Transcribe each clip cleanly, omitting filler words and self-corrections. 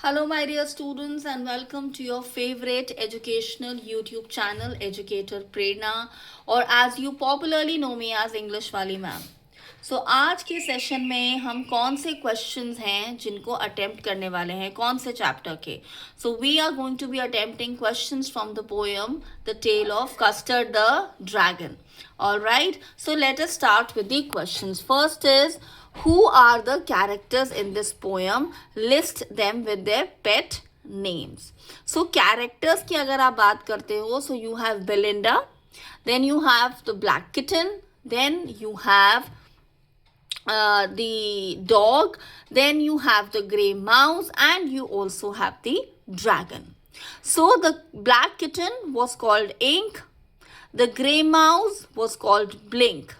Hello, my dear students, and welcome to your favorite educational YouTube channel, Educator Prerna, or as you popularly know me as English वाली ma'am. So आज के session में हम कौन से questions हैं जिनको अटेम्प्ट करने वाले हैं कौन से चैप्टर के. So we are going to be attempting questions from the poem The Tale of Custard the Dragon. Alright, so let us start with the questions. First is, who are the characters in this poem? List them with their pet names. So characters की अगर आप बात करते हो, so you have Belinda, then you have the black kitten, then you have the dog, then you have the grey mouse, and you also have the dragon. So the black kitten was called Ink, the grey mouse was called Blink,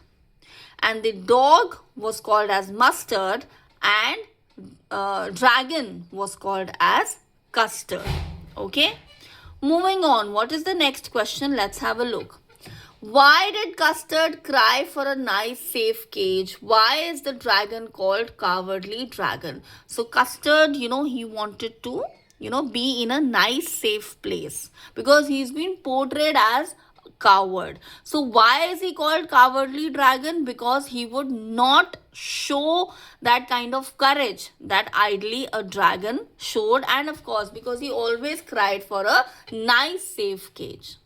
and the dog was called as Mustard, and dragon was called as Custard. Okay, moving on, what is the next question? Let's have a look. Why did Custard cry for a nice safe cage? Why is the dragon called Cowardly Dragon? So Custard, he wanted to, be in a nice safe place because he's been portrayed as coward. So why is he called Cowardly Dragon? Because he would not show that kind of courage that ideally a dragon showed, and of course because he always cried for a nice safe cage.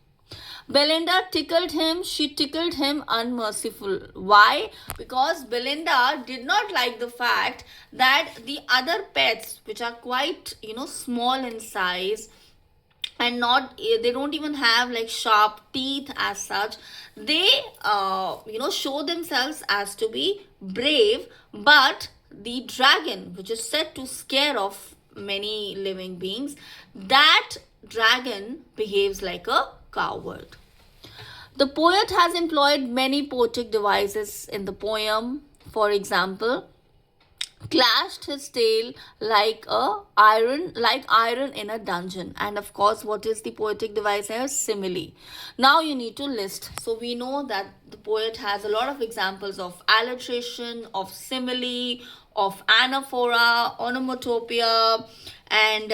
Belinda tickled him. She tickled him unmerciful. Why? Because Belinda did not like the fact that the other pets, which are quite, small in size, and not they don't even have like sharp teeth as such, they show themselves as to be brave, but the dragon, which is said to scare off many living beings, that dragon behaves like a coward. The poet has employed many poetic devices in the poem. For example, clashed his tail like iron in a dungeon. And of course, what is the poetic device here? Simile. Now you need to list. So we know that the poet has a lot of examples of alliteration, of simile, of anaphora, onomatopoeia, and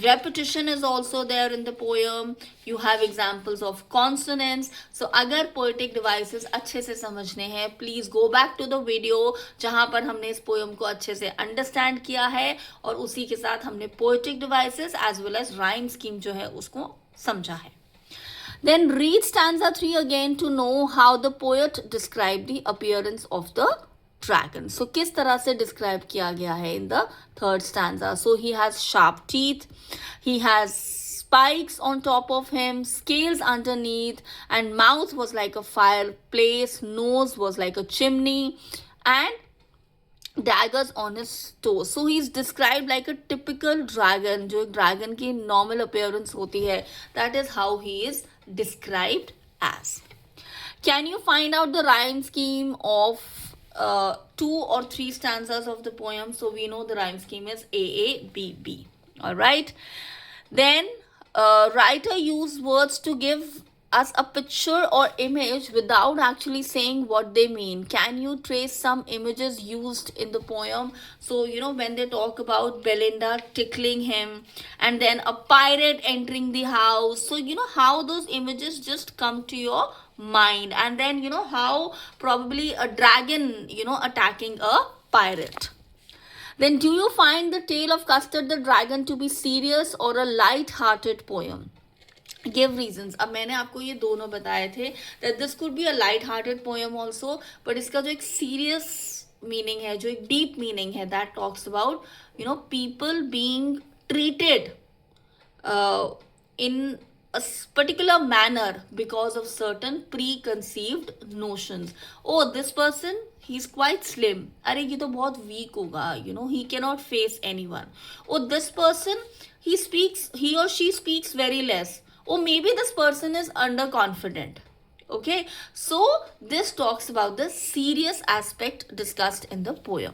repetition is also there in the poem. You have examples of consonants. So अगर poetic devices अच्छे से समझने हैं, please go back to the video जहाँ पर हमने इस poem को अच्छे से understand किया है और उसी के साथ हमने poetic devices as well as rhyme scheme जो है उसको समझा है. Then read stanza 3 again to know how the poet described the appearance of the dragon. So किस तरह से describe किया गया है in the third stanza. So he has sharp teeth, he has spikes on top of him, scales underneath, and mouth was like a fireplace, nose was like a chimney, and daggers on his toes. So he's described like a typical dragon, जो dragon की normal appearance होती है. That is how he is described as. Can you find out the rhyme scheme of 2 or 3 stanzas of the poem? So we know the rhyme scheme is AABB. All right. Then writer use words to give us a picture or image without actually saying what they mean. Can you trace some images used in the poem? So when they talk about Belinda tickling him and then a pirate entering the house, so how those images just come to your mind, and then how probably a dragon attacking a pirate. Then do you find the tale of Custard the Dragon to be serious or a light-hearted poem? Give reasons. अब मैंने आपको ये दोनों बताए थे that this could be a light-hearted poem also, but इसका जो एक serious meaning है, जो एक deep meaning है, that talks about people being treated in a particular manner because of certain preconceived notions. Oh, this person, he's quite slim. अरे ये तो बहुत weak होगा, he cannot face anyone. Oh, this person, he or she speaks very less. Or maybe this person is underconfident. Okay, so this talks about the serious aspect discussed in the poem.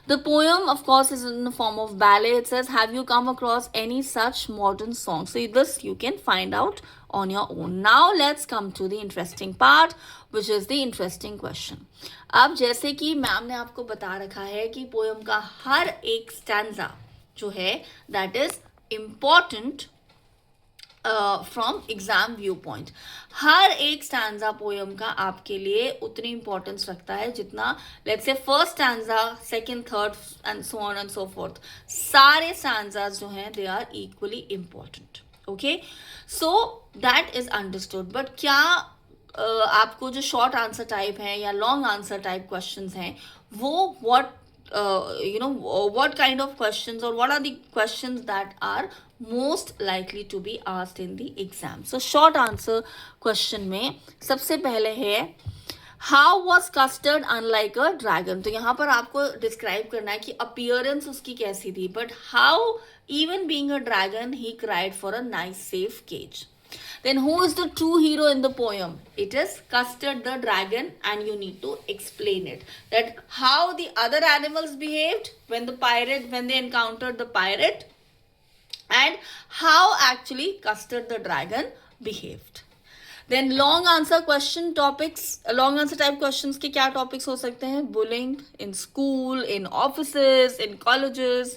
The poem, of course, is in the form of ballet. It says, have you come across any such modern song? So this you can find out on your own. Now let's come to the interesting part, which is the interesting question. अब जैसे कि ma'am ने आपको बता रखा है कि poem का हर एक स्टैंजा जो है that is important from exam viewpoint. हर एक स्टैंजा पोयम का आपके लिए उतनी इंपॉर्टेंस रखता है जितना let's say first stanza, second, third and so on and so forth. सारे स्टैंजास जो हैं they are equally important. Okay, so that is understood. But क्या आपको जो शॉर्ट आंसर टाइप है या लॉन्ग आंसर टाइप क्वेश्चंस हैं वो what kind of questions or what are the questions that are most likely to be asked in the exam. So short answer question में सबसे पहले है how was custard unlike a dragon. तो यहाँ पर आपको डिस्क्राइब करना है कि appearance उसकी कैसी थी, but how even being a dragon he cried for a nice safe cage. Then who is the true hero in the poem? It is Custard the dragon, and you need to explain it. That how the other animals behaved when they encountered the pirate, and how actually Custard the dragon behaved. Then long answer question topics, long answer type questions के क्या topics हो सकते हैं? Bullying in school, in offices, in colleges.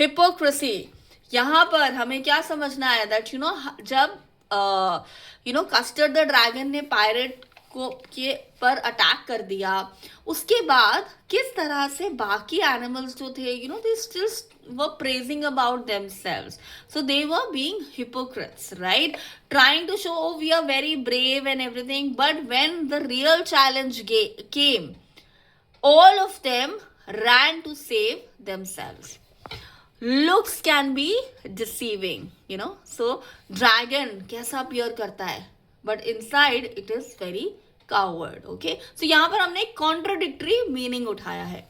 Hypocrisy. यहाँ पर हमें क्या समझना है that जब कस्टर्ड द ड्रैगन ने पायरेट को के पर अटैक कर दिया, उसके बाद किस तरह से बाकी एनिमल्स जो थे they still were praising about themselves. So they were being hypocrites, right, trying to show we are very brave and everything. But when the real challenge came, all of them ran to save themselves. Looks can be deceiving, so dragon कैसा appear करता है, but inside it is very coward. Okay, so यहाँ पर हमने contradictory meaning उठाया है.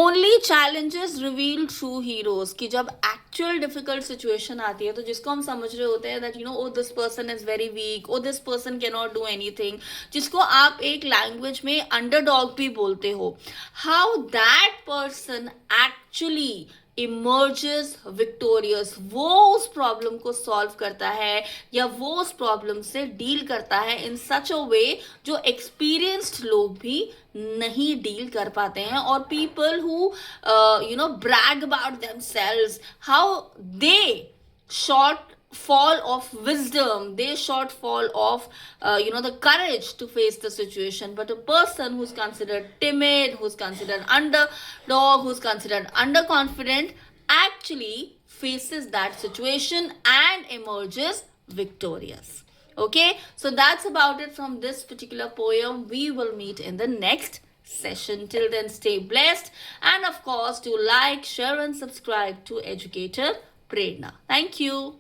Only challenges reveal true heroes. कि जब actual difficult situation आती है तो जिसको हम समझ रहे होते हैं that oh this person is very weak, oh this person cannot do anything, जिसको आप एक language में underdog भी बोलते हो, how that person actually emerges victorious. वो उस प्रॉब्लम को सॉल्व करता है या वो उस प्रॉब्लम से डील करता है इन सच अ वे जो एक्सपीरियंस्ड लोग भी नहीं डील कर पाते हैं. और people who brag about themselves, how they shortfall of wisdom, they shortfall of the courage to face the situation. But a person who's considered timid, who's considered underdog, who's considered underconfident actually faces that situation and emerges victorious. Okay, so that's about it from this particular poem. We will meet in the next session. Till then, stay blessed, and of course do like, share and subscribe to Educator Prerna. Thank you.